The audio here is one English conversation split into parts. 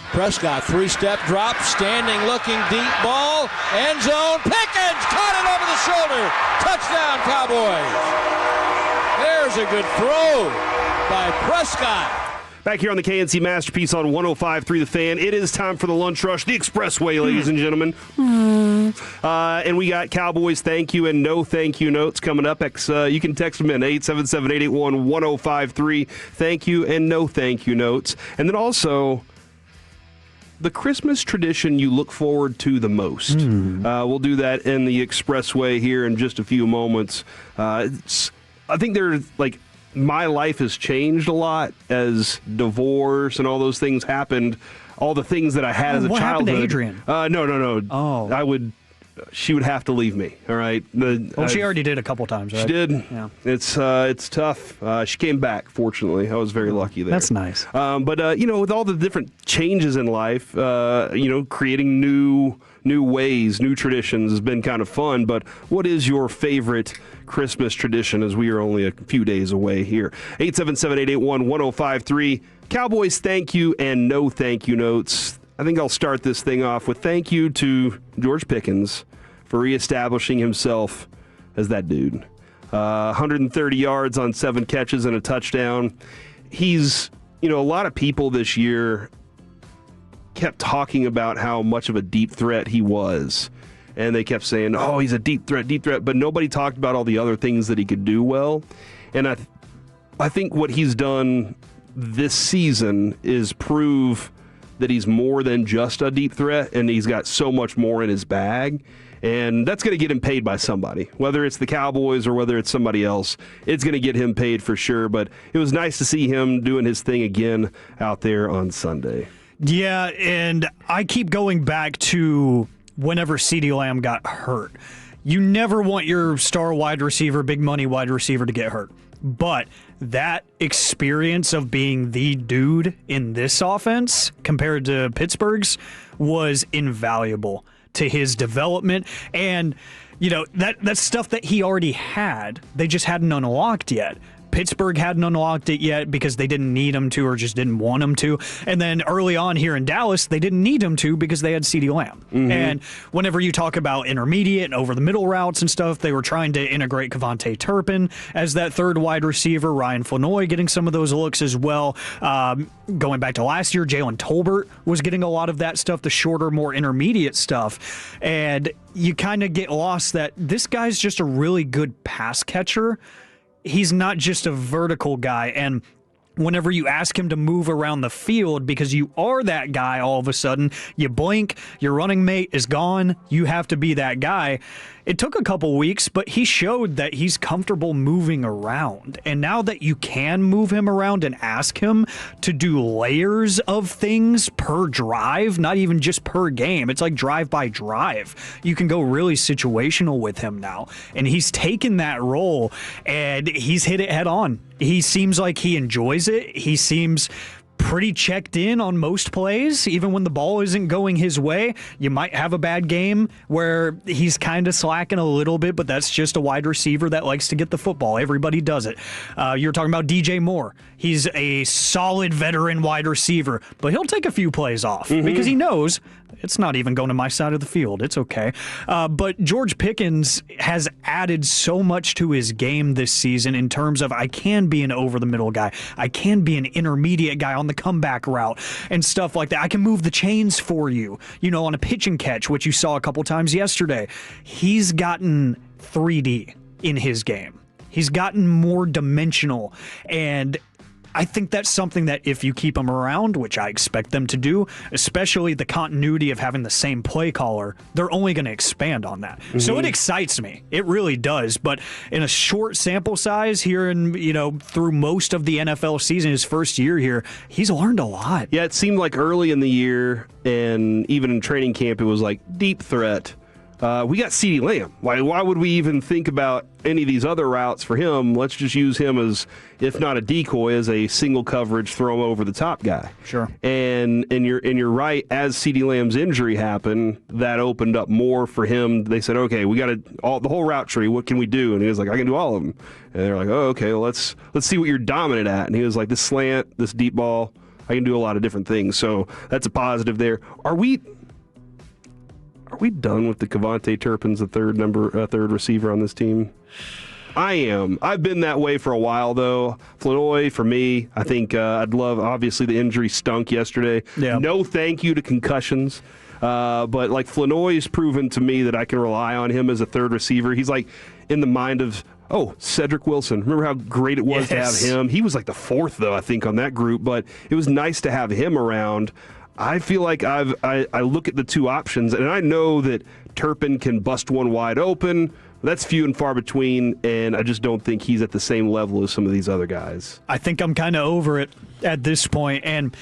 Prescott, three-step drop, standing, looking, deep ball, end zone, Pickens, caught it over the shoulder, touchdown Cowboys. There's a good throw by Prescott. Back here on the KNC Masterpiece on 105.3 The Fan. It is time for the lunch rush, the expressway, ladies and gentlemen. And we got Cowboys thank you and no thank you notes coming up. You can text them in 877-881-1053. Thank you and no thank you notes. And then also the Christmas tradition you look forward to the most. We'll do that in the expressway here in just a few moments. I think there's like my life has changed a lot as divorce and all those things happened. All the things that I had as a what childhood. Happened to Adrian? No. Oh. She would have to leave me. All right. She already did a couple times, right? She did. Yeah. It's tough. She came back. Fortunately, I was very lucky there. That's nice. But with all the different changes in life, creating new ways, new traditions has been kind of fun. But what is your favorite Christmas tradition, as we are only a few days away here? 877-881-1053. Cowboys thank you and no thank you notes. I think I'll start this thing off with thank you to George Pickens for reestablishing himself as that dude. 130 yards on 7 catches and a touchdown. He's, a lot of people this year kept talking about how much of a deep threat he was. And they kept saying, oh, he's a deep threat. But nobody talked about all the other things that he could do well. And I think what he's done this season is prove that he's more than just a deep threat, and he's got so much more in his bag. And that's going to get him paid by somebody. Whether it's the Cowboys or whether it's somebody else, it's going to get him paid for sure. But it was nice to see him doing his thing again out there on Sunday. Yeah, and I keep going back to whenever CeeDee Lamb got hurt. You never want your star wide receiver, big money wide receiver to get hurt. But that experience of being the dude in this offense compared to Pittsburgh's was invaluable to his development. And, that's stuff that he already had. They just hadn't unlocked yet. Pittsburgh hadn't unlocked it yet because they didn't need him to or just didn't want him to. And then early on here in Dallas, they didn't need him to because they had CeeDee Lamb. Mm-hmm. And whenever you talk about intermediate and over-the-middle routes and stuff, they were trying to integrate Kevontae Turpin as that third wide receiver, Ryan Flanoy getting some of those looks as well. Going back to last year, Jalen Tolbert was getting a lot of that stuff, the shorter, more intermediate stuff. And you kind of get lost that this guy's just a really good pass catcher. He's not just a vertical guy, and whenever you ask him to move around the field because you are that guy, all of a sudden, you blink, your running mate is gone, you have to be that guy. It took a couple weeks, but he showed that he's comfortable moving around. And now that you can move him around and ask him to do layers of things per drive, not even just per game, it's like drive by drive. You can go really situational with him now. And he's taken that role and he's hit it head on. He seems like he enjoys it. He seems pretty checked in on most plays, even when the ball isn't going his way. You might have a bad game where he's kind of slacking a little bit, but that's just a wide receiver that likes to get the football. Everybody does it. You're talking about DJ Moore. He's a solid veteran wide receiver, but he'll take a few plays off because he knows it's not even going to my side of the field. It's okay. But George Pickens has added so much to his game this season in terms of I can be an over-the-middle guy. I can be an intermediate guy on the comeback route and stuff like that. I can move the chains for you, on a pitch and catch, which you saw a couple times yesterday. He's gotten 3D in his game. He's gotten more dimensional, and I think that's something that if you keep them around, which I expect them to do, especially the continuity of having the same play caller, they're only going to expand on that. Mm-hmm. So it excites me. It really does. But in a short sample size here and, through most of the NFL season, his first year here, he's learned a lot. Yeah, it seemed like early in the year and even in training camp, it was like deep threat. We got CeeDee Lamb. Why would we even think about any of these other routes for him? Let's just use him as, if not a decoy, as a single coverage throw him over the top guy. Sure. And you're right. As CeeDee Lamb's injury happened, that opened up more for him. They said, okay, we got the whole route tree. What can we do? And he was like, I can do all of them. And they're like, oh, okay. Well, let's see what you're dominant at. And he was like, this slant, this deep ball, I can do a lot of different things. So that's a positive there. Are we done with the Kevontae Turpin's the third receiver on this team? I am. I've been that way for a while, though. Flournoy, for me, I think I'd love, obviously, the injury stunk yesterday. Yeah. No thank you to concussions. But, like, Flournoy's proven to me that I can rely on him as a third receiver. He's, like, in the mind of, Cedric Wilson. Remember how great it was to have him? He was, like, the fourth, though, I think, on that group. But it was nice to have him around. I feel like I look at the two options, and I know that Turpin can bust one wide open. That's few and far between, and I just don't think he's at the same level as some of these other guys. I think I'm kind of over it at this point, and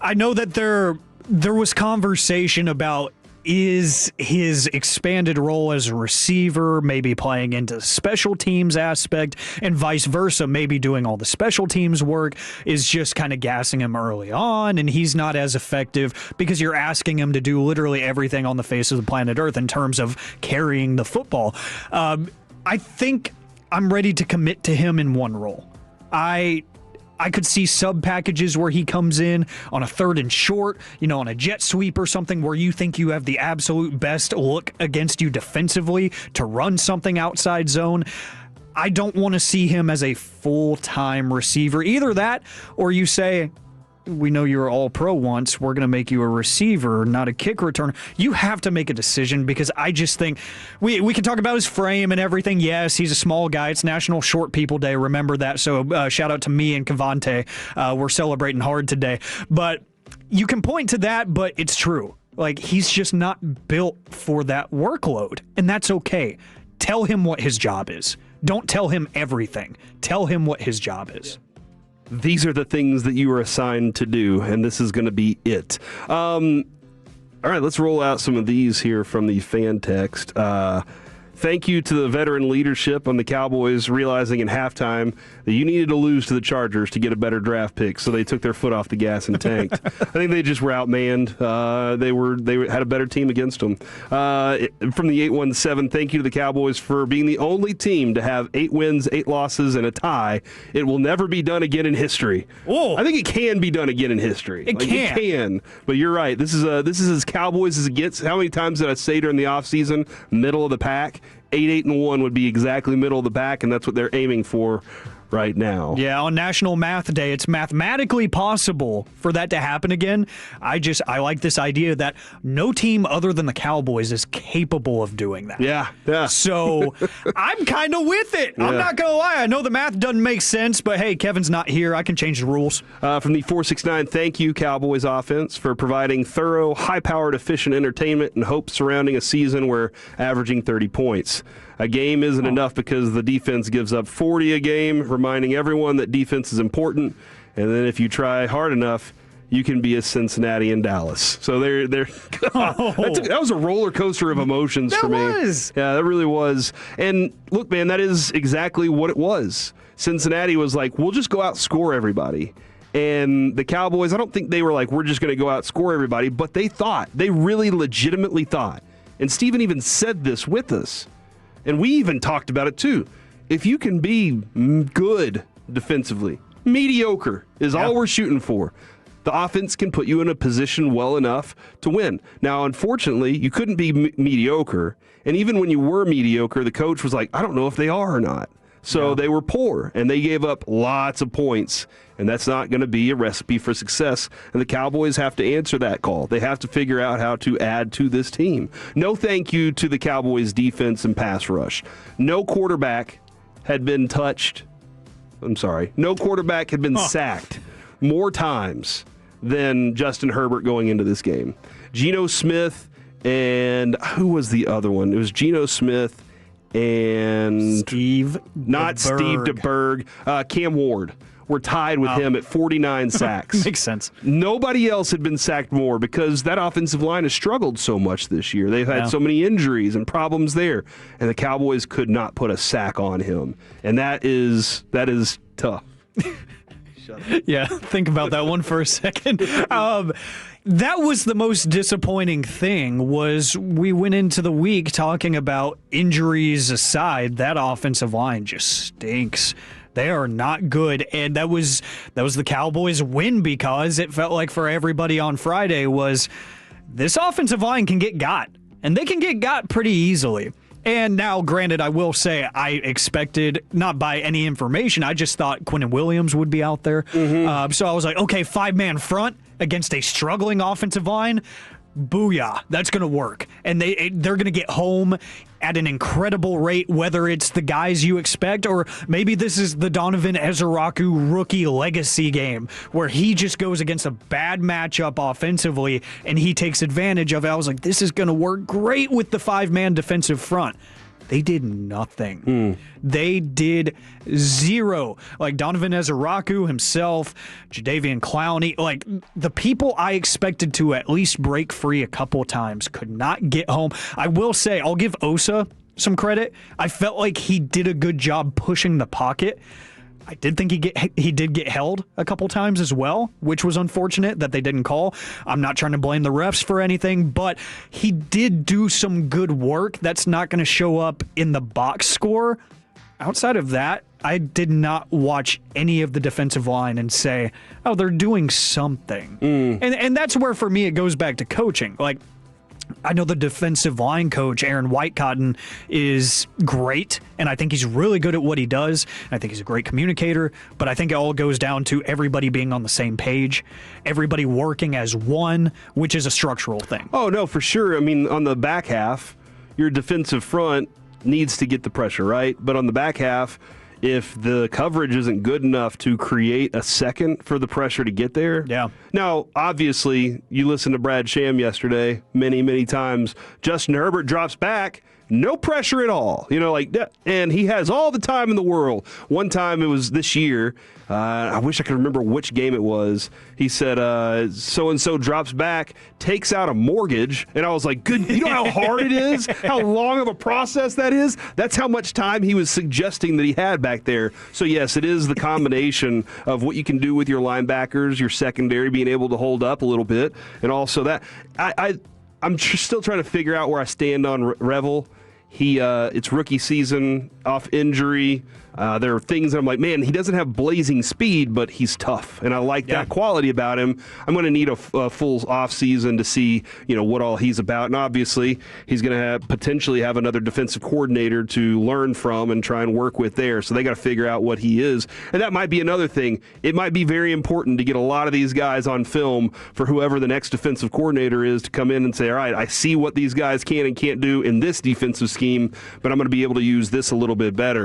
I know that there was conversation about is his expanded role as a receiver maybe playing into special teams aspect, and vice versa, maybe doing all the special teams work is just kind of gassing him early on, and he's not as effective because you're asking him to do literally everything on the face of the planet Earth in terms of carrying the football. I think I'm ready to commit to him in one role. I could see sub packages where he comes in on a 3rd and short, on a jet sweep or something where you think you have the absolute best look against you defensively to run something outside zone. I don't want to see him as a full-time receiver. Either that or you say, we know you were all pro once. We're going to make you a receiver, not a kick returner. You have to make a decision because I just think we can talk about his frame and everything. Yes, he's a small guy. It's National Short People Day. Remember that. So shout out to me and Kevontae. We're celebrating hard today. But you can point to that, but it's true. Like, he's just not built for that workload, and that's okay. Tell him what his job is. Don't tell him everything. Tell him what his job is. These are the things that you were assigned to do, and this is going to be it. All right, let's roll out some of these here from the fan text. Thank you to the veteran leadership on the Cowboys realizing in halftime that you needed to lose to the Chargers to get a better draft pick, so they took their foot off the gas and tanked. I think they just were outmanned. They had a better team against them. From the 817, thank you to the Cowboys for being the only team to have 8 wins, 8 losses, and a tie. It will never be done again in history. Whoa. I think it can be done again in history. It can. But you're right. This is as Cowboys as it gets. How many times did I say during the offseason, middle of the pack? 8-8-1 would be exactly middle of the pack, and that's what they're aiming for right now. Yeah, on National Math Day, it's mathematically possible for that to happen again. I like this idea that no team other than the Cowboys is capable of doing that. Yeah. So I'm kind of with it. Yeah. I'm not going to lie. I know the math doesn't make sense, but hey, Kevin's not here. I can change the rules. From the 469, thank you, Cowboys offense, for providing thorough, high-powered, efficient entertainment and hope surrounding a season where averaging 30 points. A game isn't enough because the defense gives up 40 a game, reminding everyone that defense is important. And then if you try hard enough, you can be a Cincinnati and Dallas. So that was a roller coaster of emotions for me. Yeah, that really was. And look, man, that is exactly what it was. Cincinnati was like, we'll just go outscore everybody. And the Cowboys, I don't think they were like, we're just going to go outscore everybody, but they really legitimately thought. And Steven even said this with us. And we even talked about it too. If you can be good defensively, mediocre is all we're shooting for. The offense can put you in a position well enough to win. Now, unfortunately, you couldn't be mediocre. And even when you were mediocre, the coach was like, I don't know if they are or not. So they were poor, and they gave up lots of points. And that's not going to be a recipe for success. And the Cowboys have to answer that call. They have to figure out how to add to this team. No thank you to the Cowboys' defense and pass rush. No quarterback had been touched. No quarterback had been sacked more times than Justin Herbert going into this game. Geno Smith and who was the other one? It was Geno Smith and Steve DeBerg. Cam Ward were tied with him at 49 sacks. Makes sense. Nobody else had been sacked more because that offensive line has struggled so much this year. They've had so many injuries and problems there, and the Cowboys could not put a sack on him. And that is tough. Yeah, think about that one for a second. That was the most disappointing thing was we went into the week talking about injuries aside, that offensive line just stinks. They are not good, and that was the Cowboys' win, because it felt like for everybody on Friday was this offensive line can get got, and they can get got pretty easily. And now, granted, I will say I expected, not by any information, I just thought Quinnen Williams would be out there. So I was like, okay, 5-man front against a struggling offensive line. Booyah, that's going to work. And they're going to get home at an incredible rate, whether it's the guys you expect, or maybe this is the Donovan Ezeraku rookie legacy game where he just goes against a bad matchup offensively and he takes advantage of it. I was like, this is going to work great with the 5-man defensive front. They did nothing. They did zero. Like Donovan Ezeraku himself, Jadeveon Clowney, like the people I expected to at least break free a couple times could not get home. I will say, I'll give Osa some credit. I felt like he did a good job pushing the pocket. I did think he did get held a couple times as well, which was unfortunate that they didn't call. I'm not trying to blame the refs for anything, but he did do some good work. That's not going to show up in the box score. Outside of that, I did not watch any of the defensive line and say, oh, they're doing something. And that's where, for me, it goes back to coaching. Like, I know the defensive line coach, Aaron Whitecotton, is great, and I think he's really good at what he does. I think he's a great communicator, but I think it all goes down to everybody being on the same page, everybody working as one, which is a structural thing. Oh, no, for sure. I mean, on the back half, your defensive front needs to get the pressure, right? But on the back half, if the coverage isn't good enough to create a second for the pressure to get there. Yeah. Now, obviously, you listened to Brad Sham yesterday many, many times. Justin Herbert drops back. No pressure at all, like that. And he has all the time in the world. One time it was this year. I wish I could remember which game it was. He said, so-and-so drops back, takes out a mortgage. And I was like, good. You know how hard it is? How long of a process that is? That's how much time he was suggesting that he had back there. So, yes, it is the combination of what you can do with your linebackers, your secondary being able to hold up a little bit, and also that. I'm still trying to figure out where I stand on Revel. It's rookie season, off injury. There are things that I'm like, man, he doesn't have blazing speed, but he's tough, and I like that quality about him. I'm going to need a full off season to see, what all he's about, and obviously he's going to potentially have another defensive coordinator to learn from and try and work with there. So they got to figure out what he is, and that might be another thing. It might be very important to get a lot of these guys on film for whoever the next defensive coordinator is to come in and say, all right, I see what these guys can and can't do in this defensive scheme, but I'm going to be able to use this a little bit better.